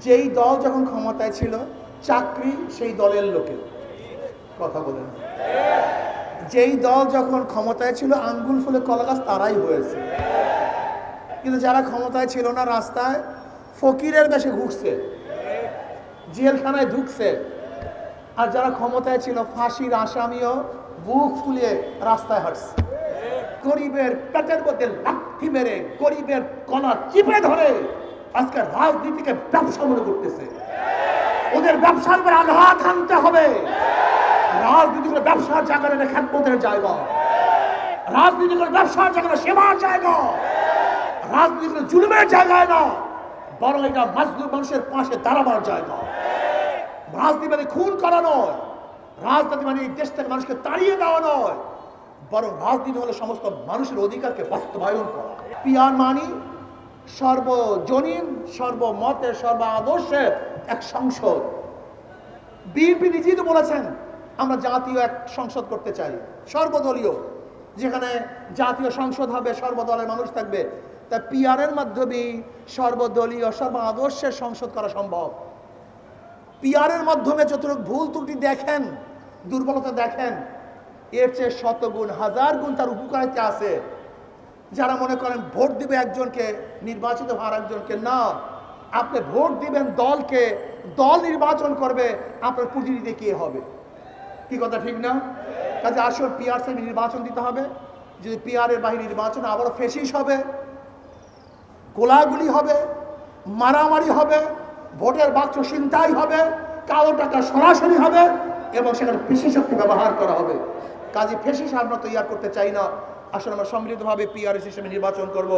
যেই দল যখন ক্ষমতায় ছিল চাকরি সেই দলের লোকের, কথা বলেন। যেই দল যখন ক্ষমতায় ছিল আঙ্গুল ফুলে কলা গাছ তারাই হয়েছে। কিন্তু যারা ক্ষমতায় ছিল না রাস্তায় ফকিরের বেশে ঘুরছে, জেলখানায় ঢুকছে। আর যারা ক্ষমতায় ছিল ফাঁসির আসামিও বুক ফুলিয়ে রাস্তায় হাঁটছে। গরিবের পেটের মধ্যে লাথি মেরে গরিবের গলা চিপে ধরে আজকে রাজনীতিকে ব্যবসা মনে করতেছে। ওদের ব্যবসার উপর আঘাত হানতে হবে। রাজনীতি করে ব্যবসার জায়গা না খ্যাতপথের জায়গা, রাজনীতি করে ব্যবসার জায়গা না সেবার জায়গা, রাজনীতি করে জুলুমের জায়গায় না, বরং এটা মাজলুম মানুষের পাশে দাঁড়াবার জায়গা। রাজনীতি মানে খুন করা নয়, রাজনীতি মানে এই দেশ থেকে মানুষকে তাড়িয়ে দেওয়া নয়, বরং রাজনীতি হলো সমস্ত মানুষের অধিকারকে বাস্তবায়ন করা। পিয়ার মানি সর্বজনীন, সর্বমতের, সর্ব আদর্শের এক সংসদ। বিএনপি নিজেই তো বলেছেন আমরা জাতীয় এক সংসদ করতে চাই, সর্বদলীয়, যেখানে জাতীয় সংসদ হবে, সর্বদলের মানুষ থাকবে। তা পিয়ারের মাধ্যমে সর্বদলীয় সর্ব আদর্শের সংসদ করা সম্ভব। পিয়ারের মাধ্যমে যতটুকু ভুল ত্রুটি দেখেন, দুর্বলতা দেখেন, এর চেয়ে শতগুণ হাজার গুণ তার উপকারিতা আছে। যারা মনে করেন ভোট দিবে একজনকে, নির্বাচিত হওয়ার একজনকে, না, আপনি ভোট দিবেন দলকে, দল নির্বাচন করবে, আপনার প্রতিনিধি কে হবে? কি কথা ঠিক না? কাজে আসল পিআর থেকে নির্বাচন দিতে হবে। যদি পিআরের বাহিনী নির্বাচন আবারও ফেসিস হবে, গোলাগুলি হবে, মারামারি হবে, ভোটের বাক্স ছিনতাই হবে, কালো টাকা সরাসরি হবে এবং সেখানে ফেসি শক্তি ব্যবহার করা হবে। কাজে ফেসিস আমরা তৈরি করতে চাই না। আসলে আমরা সম্মিলিতভাবে পিআর সিস্টেমে নির্বাচন করব।